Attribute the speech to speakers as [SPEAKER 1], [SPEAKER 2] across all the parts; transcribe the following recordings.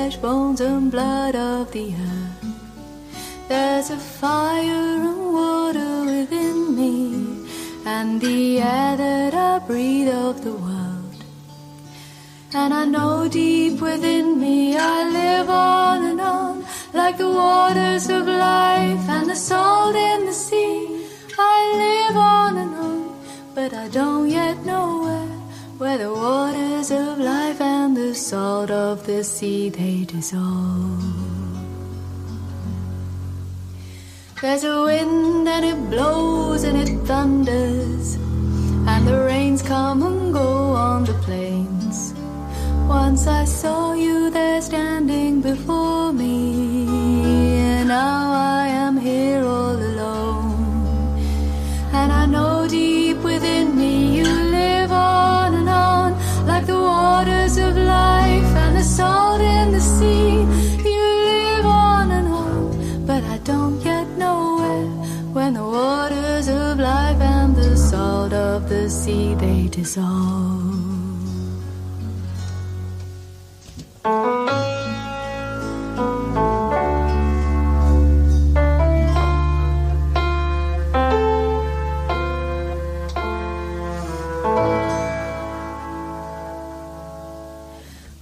[SPEAKER 1] flesh, bones and blood of the earth. There's a fire and water within me, and the air that I breathe of the world. And I know deep within me I live on and on, like the waters of life and the salt in the sea. I live on and on, but I don't yet know where the waters of life and the salt of the sea they dissolve. There's a wind and it blows and it thunders, and the rains come and go on the plains. Once I saw you there standing before me, and now I am here all alone. And I know deep within me you live on and on, like the waters of life and the salt in the sea. You live on and on, but I don't yet know when the waters of life and the salt of the sea they dissolve.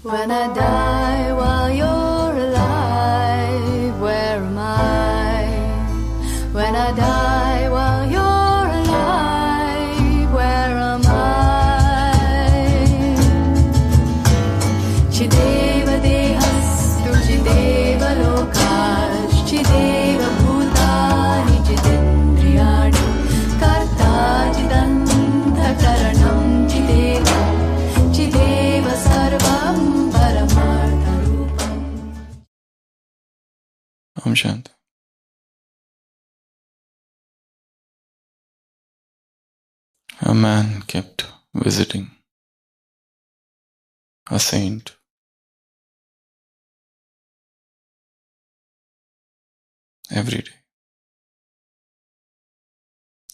[SPEAKER 1] When I die while you're alive, where am I? When I die while you're alive, where am I? Chideva dehastu, chideva lokash, chideva bhutani, chidendriyani, karta chidanta karanam, chideva, chideva sarvam.
[SPEAKER 2] Om Shanti. A man kept visiting a saint. Every day.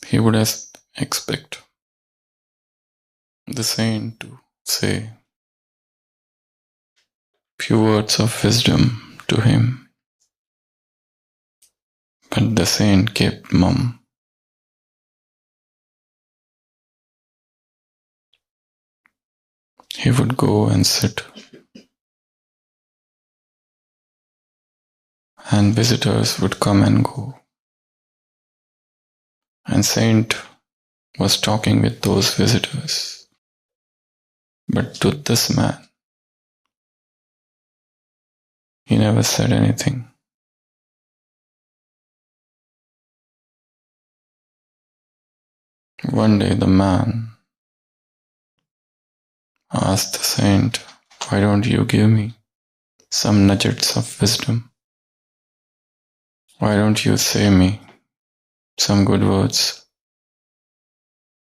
[SPEAKER 2] He would expect the saint to say few words of wisdom to him. But the saint kept mum. He would go and sit, and visitors would come and go. And saint was talking with those visitors. But to this man, he never said anything. One day the man asked the saint, "Why don't you give me some nuggets of wisdom? Why don't you say me some good words,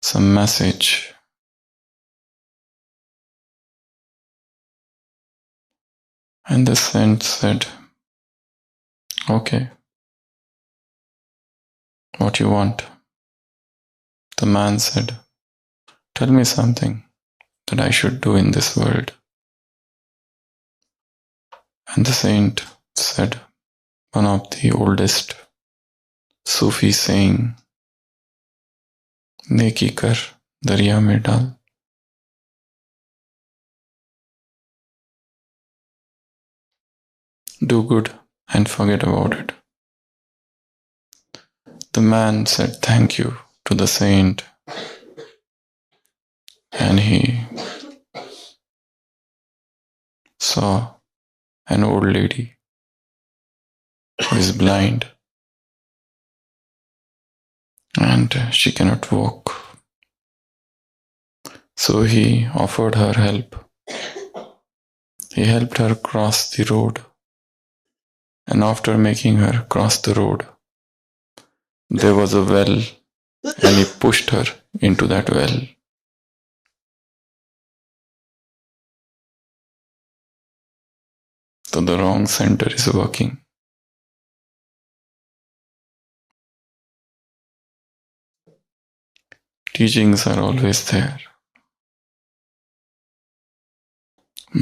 [SPEAKER 2] some message?" And the saint said, "Okay, what you want?" The man said, "Tell me something that I should do in this world." And the saint said one of the oldest Sufi saying, "Neki kar, darya mein dal." Do good and forget about it. The man said thank you to the saint, and he saw an old lady who is blind and she cannot walk. So he offered her help. He helped her cross the road, and after making her cross the road, there was a well, and he pushed her into that well. So the wrong center is working. Teachings are always there,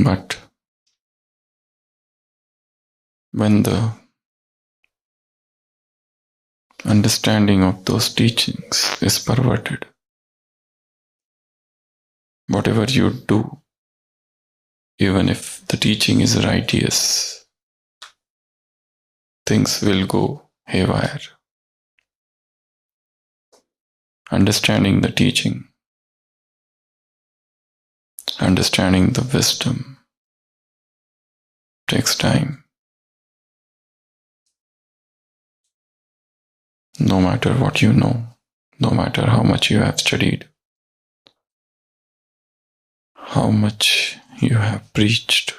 [SPEAKER 2] but when the understanding of those teachings is perverted, whatever you do, even if the teaching is righteous, things will go haywire. Understanding the teaching, understanding the wisdom takes time. No matter what you know, no matter how much you have studied, how much you have preached,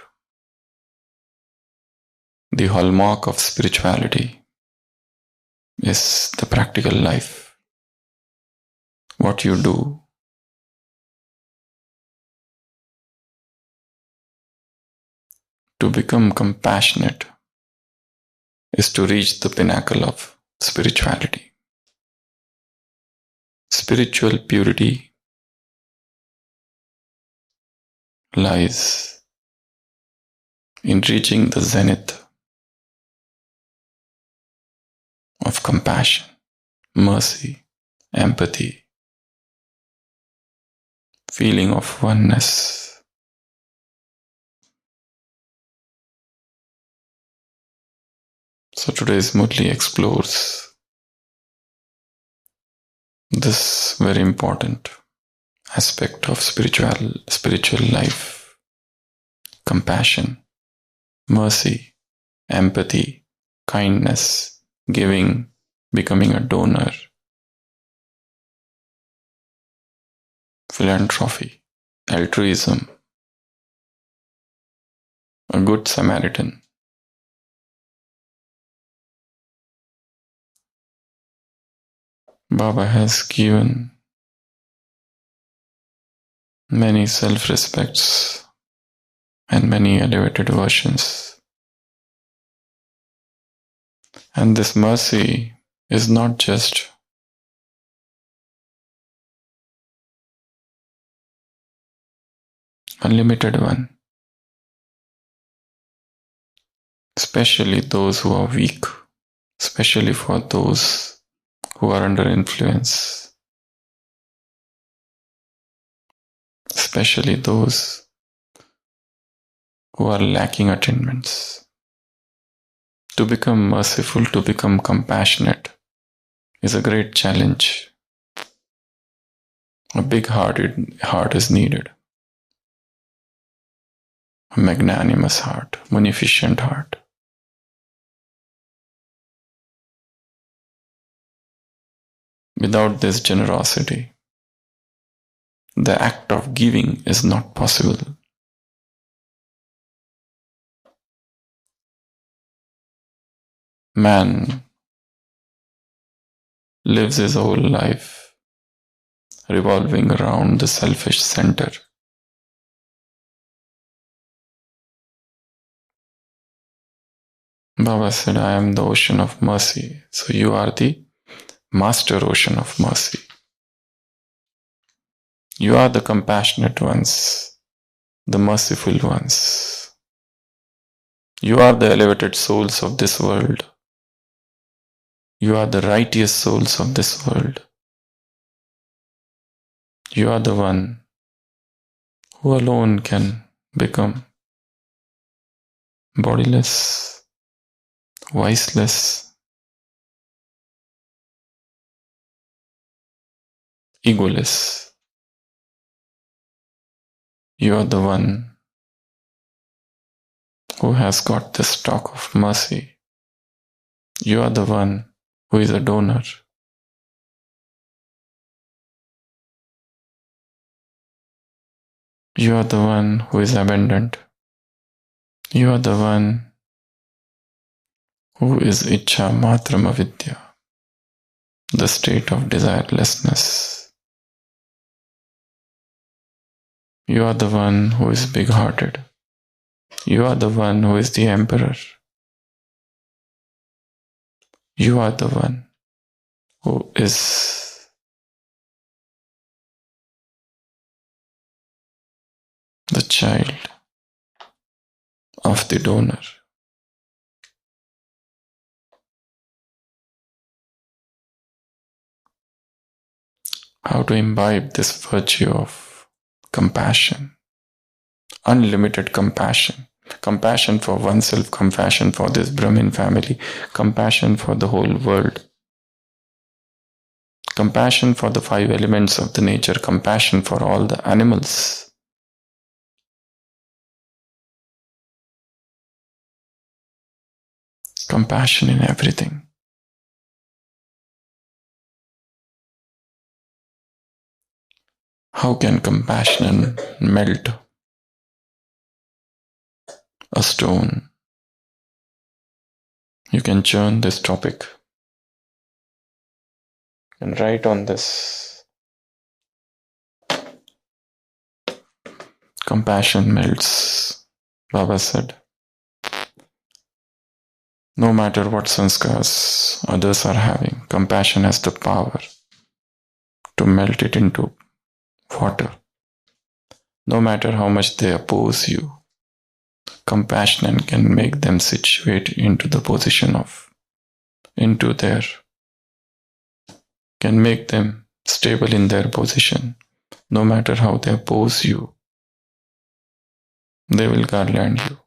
[SPEAKER 2] the hallmark of spirituality is the practical life. What you do, to become compassionate, is to reach the pinnacle of spirituality. Spiritual purity lies in reaching the zenith of compassion, mercy, empathy, feeling of oneness. So today's Murli explores this very important aspect of spiritual life: compassion, mercy, empathy, kindness, giving, becoming a donor, philanthropy, altruism, a good Samaritan. Baba has given many self-respects and many elevated versions. And this mercy is not just a limited one, especially those who are weak, especially for those who are under influence, especially those who are lacking attainments. To become merciful, to become compassionate is a great challenge. A big heart is needed. A magnanimous heart, munificent heart. Without this generosity, the act of giving is not possible. Man lives his whole life revolving around the selfish center. Baba said, I am the ocean of mercy, so you are the master ocean of mercy. You are the compassionate ones, the merciful ones. You are the elevated souls of this world. You are the righteous souls of this world. You are the one who alone can become bodiless, voiceless, egoless. You are the one who has got the stock of mercy. You are the one who is a donor. You are the one who is abundant. You are the one who is Ichha Matram Avidya, the state of desirelessness. You are the one who is big-hearted. You are the one who is the emperor. You are the one who is the child of the donor. how to imbibe this virtue of compassion, unlimited compassion. Compassion for oneself, compassion for this Brahmin family, compassion for the whole world, compassion for the 5 elements of the nature, compassion for all the animals. Compassion in everything. How can compassion melt a stone? You can churn this topic and write on this. Compassion melts, Baba said. No matter what sanskars others are having, compassion has the power to melt it into water. No matter how much they oppose you, compassion can make them situate into the position of, can make them stable in their position. No matter how they oppose you, they will garland you.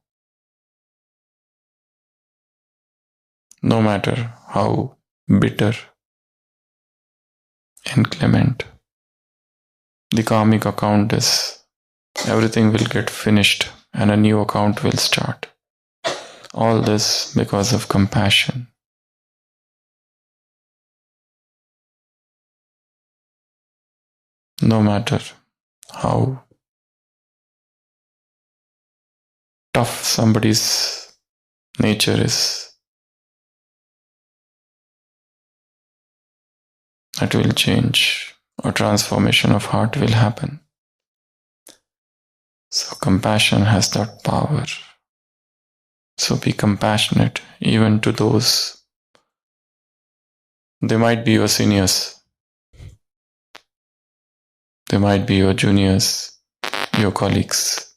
[SPEAKER 2] No matter how bitter, inclement the karmic account is, everything will get finished and a new account will start. All this because of compassion. No matter how tough somebody's nature is, it will change. A transformation of heart will happen. So compassion has that power. So be compassionate even to those. They might be your seniors. They might be your juniors, your colleagues.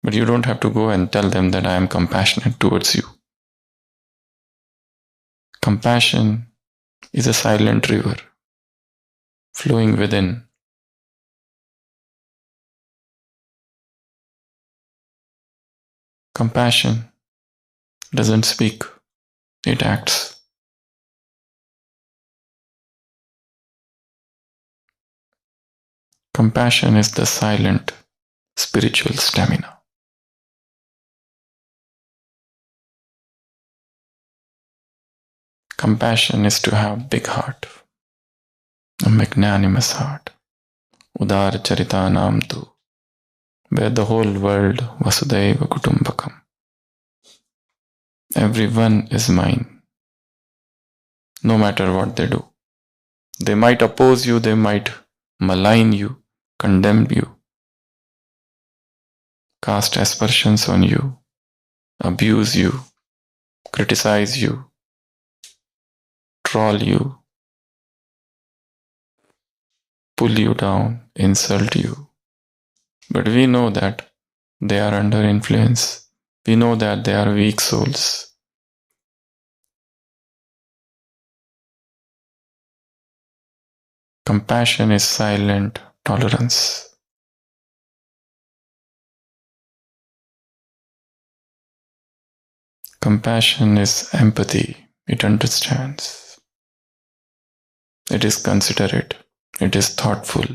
[SPEAKER 2] But you don't have to go and tell them that I am compassionate towards you. Compassion is a silent river flowing within. Compassion doesn't speak, it acts. Compassion is the silent spiritual stamina. Compassion is to have big heart, a magnanimous heart. Udar Charitanam tu, where the whole world Vasudhaiva Kutumbakam. Everyone is mine, no matter what they do. They might oppose you, they might malign you, condemn you, cast aspersions on you, abuse you, criticize you, troll you, pull you down, insult you. But we know that they are under influence. We know that they are weak souls. Compassion is silent tolerance. Compassion is empathy. It understands. It is considerate. It is thoughtful.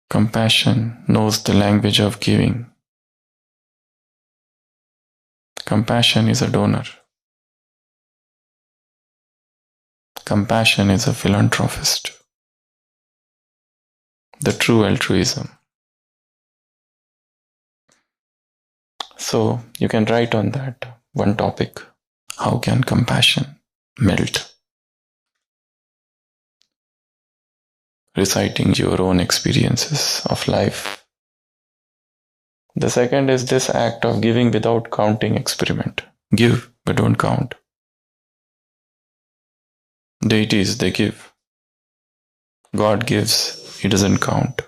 [SPEAKER 2] Compassion knows the language of giving. Compassion is a donor. Compassion is a philanthropist. The true altruism. So you can write on that one topic. How can compassion melt? Reciting your own experiences of life. The second is this act of giving without counting experiment. Give, but don't count. Deities, they give. God gives, he doesn't count.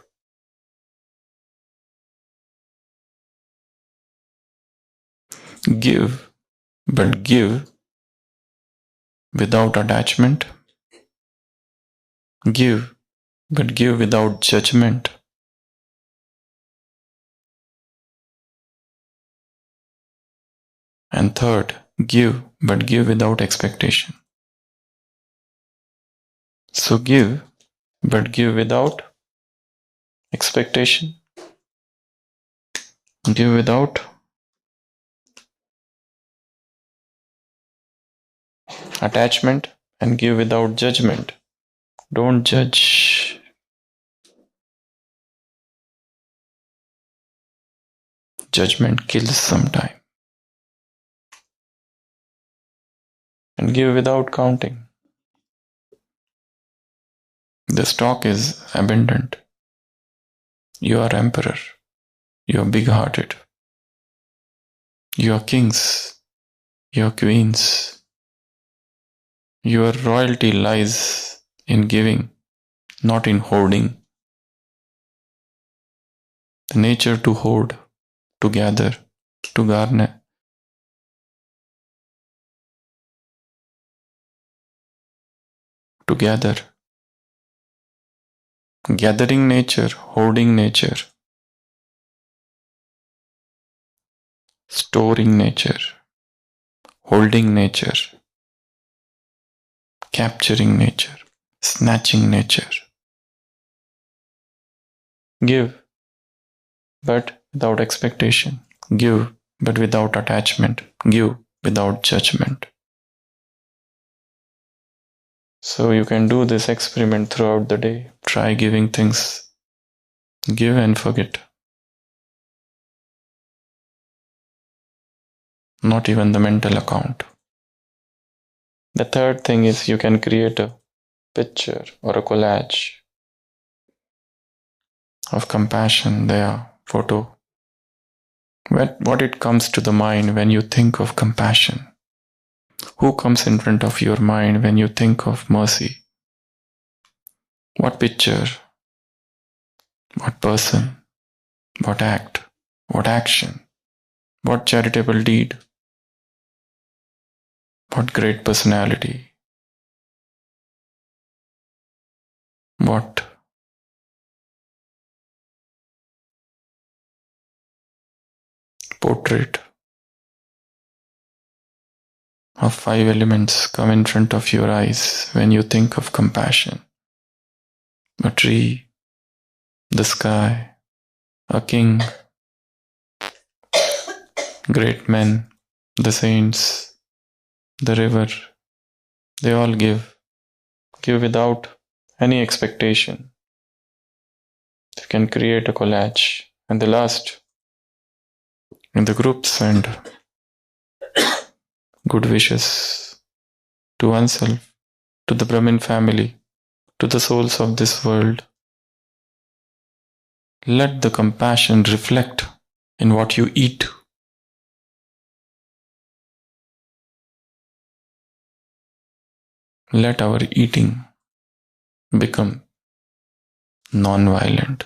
[SPEAKER 2] Give, but give without attachment. Give, but give without judgment. And third, give, but give without expectation. So give, but give without expectation. Give without attachment and give without judgment. Don't judge. Judgment kills sometime. And give without counting. The stock is abundant. You are emperor. You are big-hearted. You are kings. You are queens. Your royalty lies in giving, not in hoarding. The nature to hoard, to gather, to garner. To gather. Gathering nature, hoarding nature. Storing nature. Holding nature. Capturing nature. Snatching nature. Give, but without expectation. Give, but without attachment. Give, without judgment. So you can do this experiment throughout the day. Try giving things. Give and forget. Not even the mental account. The third thing is you can create a picture or a collage of compassion there, photo. What it comes to the mind when you think of compassion? Who comes in front of your mind when you think of mercy? What picture? What person? What act? What action? What charitable deed? What great personality? What portrait of 5 elements come in front of your eyes when you think of compassion? A tree, the sky, a king, great men, the saints, the river. They all give without any expectation. You can create a collage. And the last, in the groups and good wishes to oneself, to the Brahmin family, to the souls of this world. Let the compassion reflect in what you eat. Let our eating become non-violent.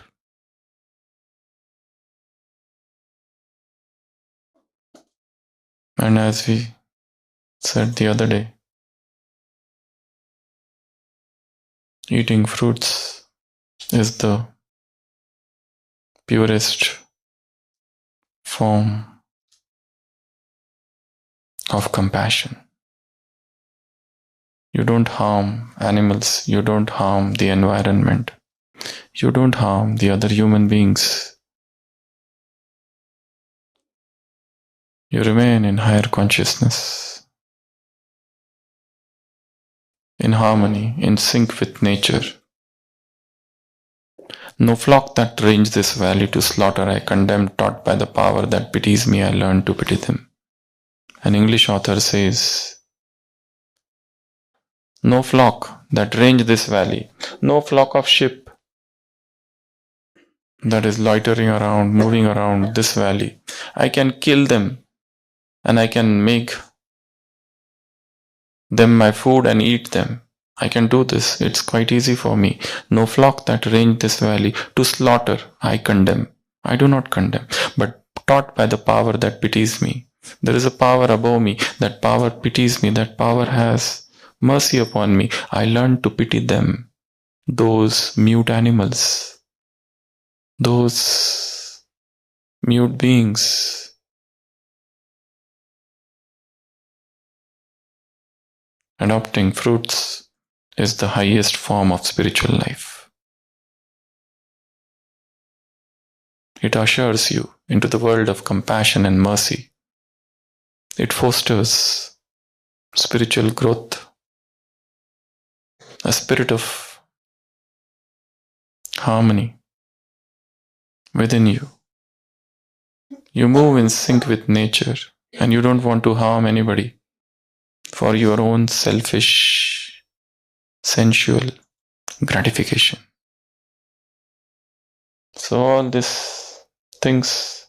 [SPEAKER 2] And as we said the other day, eating fruits is the purest form of compassion. You don't harm animals, you don't harm the environment, you don't harm the other human beings. You remain in higher consciousness, in harmony, in sync with nature. No flock that range this valley to slaughter I condemn, taught by the power that pities me I learn to pity them. An English author says, no flock that range this valley, no flock of sheep that is loitering around, moving around this valley. I can kill them and I can make them my food and eat them. I can do this. It's quite easy for me. No flock that range this valley to slaughter I condemn. I do not condemn, but taught by the power that pities me. There is a power above me. That power pities me. That power has mercy upon me. I learned to pity them, those mute animals, those mute beings. Adopting fruits is the highest form of spiritual life. It ushers you into the world of compassion and mercy. It fosters spiritual growth, a spirit of harmony within you. You move in sync with nature, and you don't want to harm anybody for your own selfish, sensual gratification. So all these things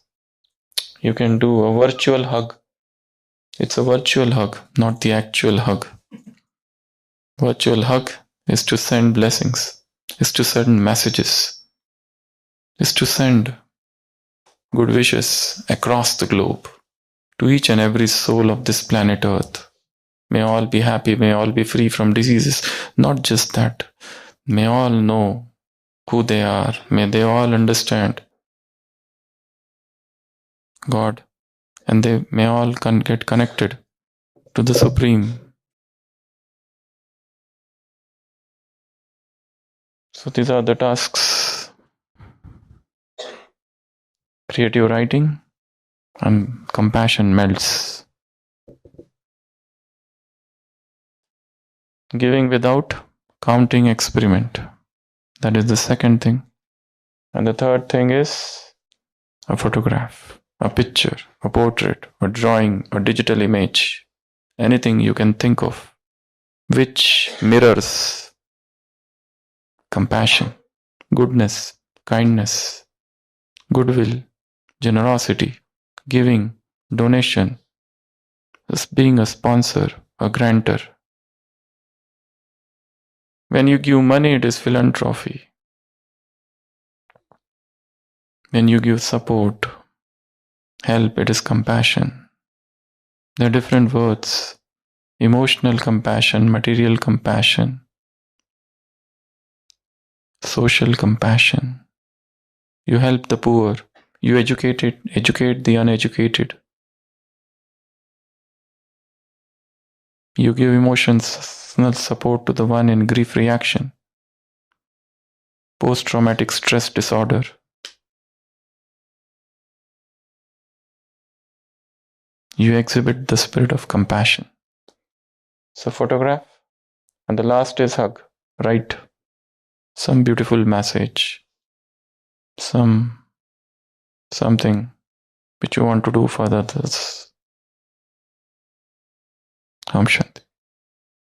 [SPEAKER 2] you can do. A virtual hug. It's a virtual hug, not the actual hug. Virtual hug is to send blessings, is to send messages, is to send good wishes across the globe to each and every soul of this planet Earth. May all be happy, may all be free from diseases. Not just that, may all know who they are, may they all understand God, and they may all get connected to the Supreme. So these are the tasks. Creative writing and compassion melts. Giving without counting experiment. That is the second thing. And the third thing is a photograph, a picture, a portrait, a drawing, a digital image, anything you can think of, which mirrors compassion, goodness, kindness, goodwill, generosity, giving, donation, being a sponsor, a grantor. When you give money, it is philanthropy. When you give support, help, it is compassion. There are different words: emotional compassion, material compassion, social compassion. You help the poor. You educate the uneducated. You give emotional support to the one in grief reaction, post-traumatic stress disorder. You exhibit the spirit of compassion. So photograph. And the last is hug. Write some beautiful message. Something which you want to do for others. Om Shanti.